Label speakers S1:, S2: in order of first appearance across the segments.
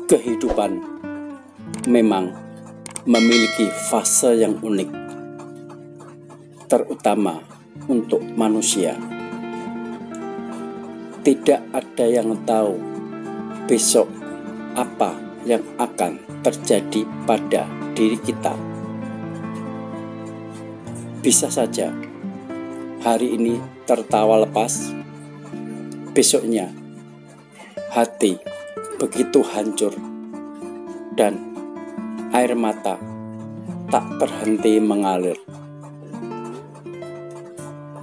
S1: Kehidupan memang memiliki fase yang unik, terutama untuk manusia. Tidak ada yang tahu besok apa yang akan terjadi pada diri kita. Bisa saja hari ini tertawa lepas, besoknya hati begitu hancur dan air mata tak berhenti mengalir.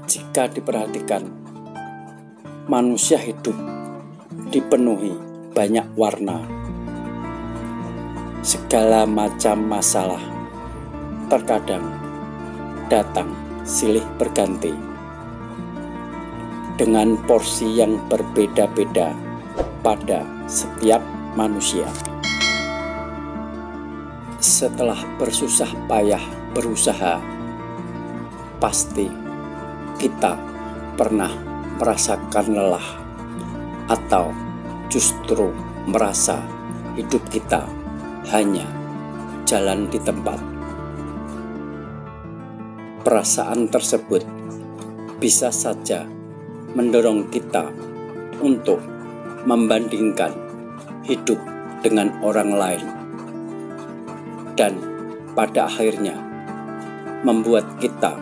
S1: Jika diperhatikan, manusia hidup dipenuhi banyak warna. Segala macam masalah terkadang datang silih berganti dengan porsi yang berbeda-beda pada setiap manusia. Setelah bersusah payah berusaha, pasti kita pernah merasakan lelah atau justru merasa hidup kita hanya jalan di tempat. Perasaan tersebut bisa saja mendorong kita untuk membandingkan hidup dengan orang lain, dan pada akhirnya membuat kita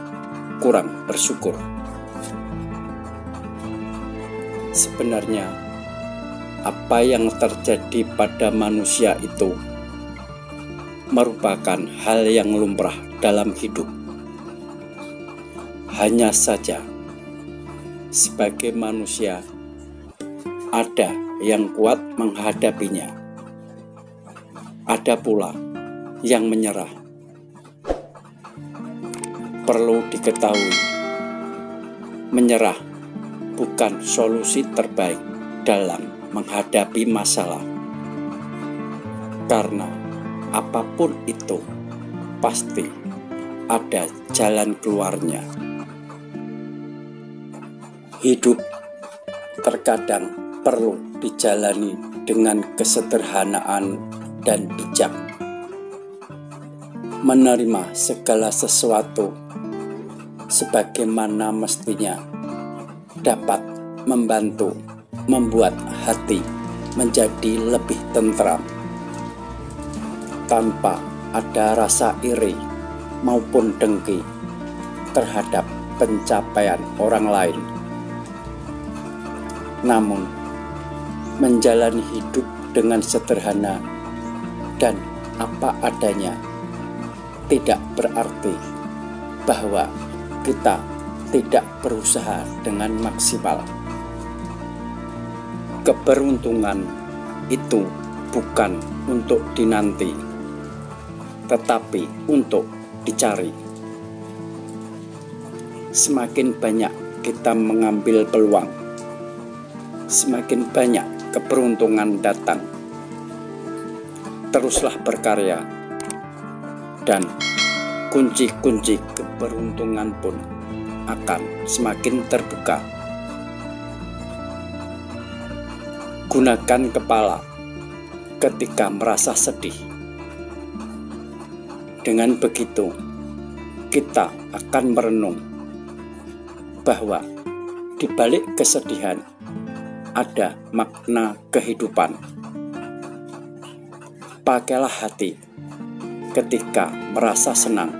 S1: kurang bersyukur. Sebenarnya, apa yang terjadi pada manusia itu merupakan hal yang lumrah dalam hidup. Hanya saja, sebagai manusia, ada yang kuat menghadapinya, ada pula yang menyerah. Perlu diketahui, menyerah bukan solusi terbaik dalam menghadapi masalah, karena apapun itu pasti ada jalan keluarnya. Hidup terkadang perlu dijalani dengan kesederhanaan dan bijak, menerima segala sesuatu sebagaimana mestinya dapat membantu membuat hati menjadi lebih tentram, tanpa ada rasa iri maupun dengki terhadap pencapaian orang lain. Namun, menjalani hidup dengan sederhana dan apa adanya tidak berarti bahwa kita tidak berusaha dengan maksimal. Keberuntungan itu bukan untuk dinanti, tetapi untuk dicari. Semakin banyak kita mengambil peluang, semakin banyak keberuntungan datang. Teruslah berkarya, dan kunci-kunci keberuntungan pun akan semakin terbuka. Gunakan kepala ketika merasa sedih. Dengan begitu, kita akan merenung bahwa di balik kesedihan ada makna kehidupan. Pakailah hati ketika merasa senang.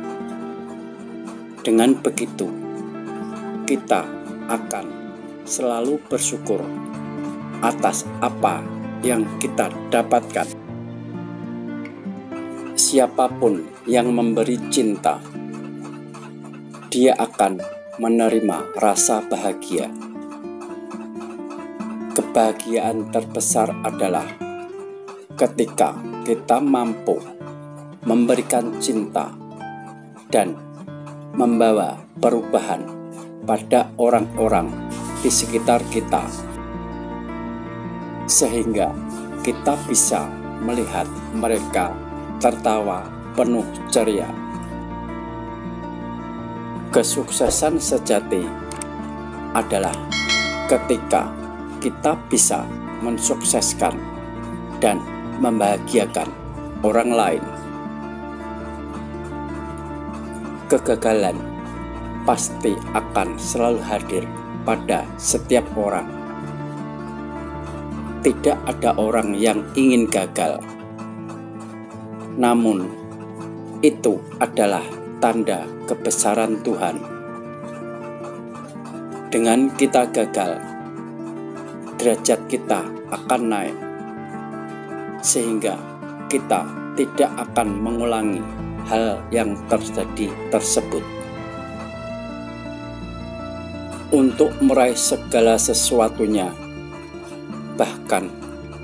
S1: Dengan begitu, kita akan selalu bersyukur atas apa yang kita dapatkan. Siapapun yang memberi cinta, dia akan menerima rasa bahagia. Kebahagiaan terbesar adalah ketika kita mampu memberikan cinta dan membawa perubahan pada orang-orang di sekitar kita, sehingga kita bisa melihat mereka tertawa penuh ceria. Kesuksesan sejati adalah ketika kita bisa mensukseskan dan membahagiakan orang lain. Kegagalan pasti akan selalu hadir pada setiap orang. Tidak ada orang yang ingin gagal. Namun, itu adalah tanda kebesaran Tuhan. Dengan kita gagal, derajat kita akan naik, sehingga kita tidak akan mengulangi hal yang terjadi tersebut. Untuk meraih segala sesuatunya, bahkan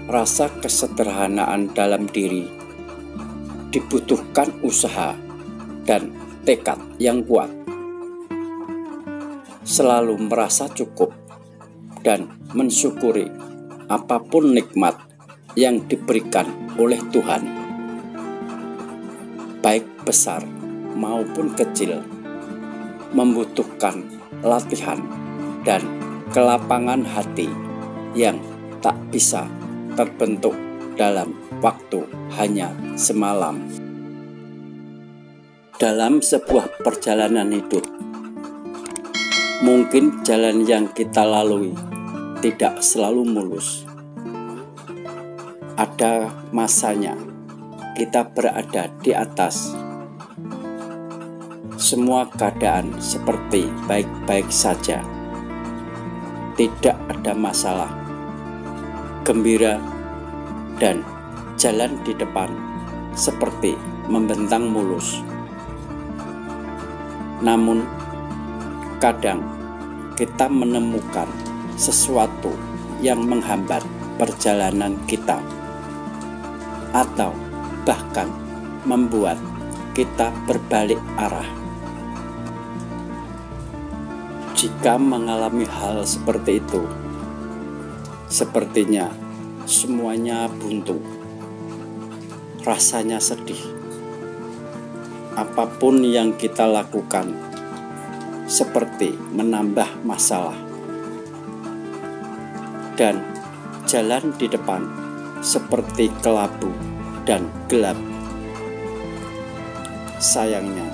S1: rasa kesederhanaan dalam diri, dibutuhkan usaha dan tekad yang kuat. Selalu merasa cukup dan mensyukuri apapun nikmat yang diberikan oleh Tuhan, baik besar maupun kecil, membutuhkan latihan dan kelapangan hati yang tak bisa terbentuk dalam waktu hanya semalam. Dalam sebuah perjalanan hidup, mungkin jalan yang kita lalui tidak selalu mulus. Ada masanya kita berada di atas. Semua keadaan seperti baik-baik saja. Tidak ada masalah, gembira, dan jalan di depan seperti membentang mulus. Namun, kadang kita menemukan sesuatu yang menghambat perjalanan kita, atau bahkan membuat kita berbalik arah. Jika mengalami hal seperti itu, sepertinya semuanya buntu, rasanya sedih. Apapun yang kita lakukan seperti menambah masalah, dan jalan di depan seperti kelabu dan gelap. Sayangnya,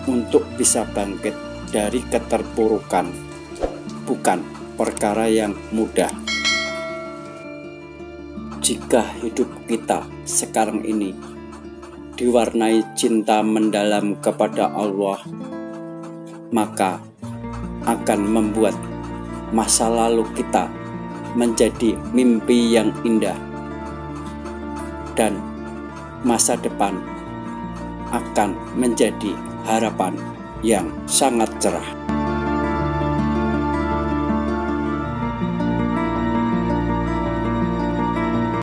S1: untuk bisa bangkit dari keterpurukan bukan perkara yang mudah. Jika hidup kita sekarang ini diwarnai cinta mendalam kepada Allah, maka akan membuat masa lalu kita menjadi mimpi yang indah, dan masa depan akan menjadi harapan yang sangat cerah.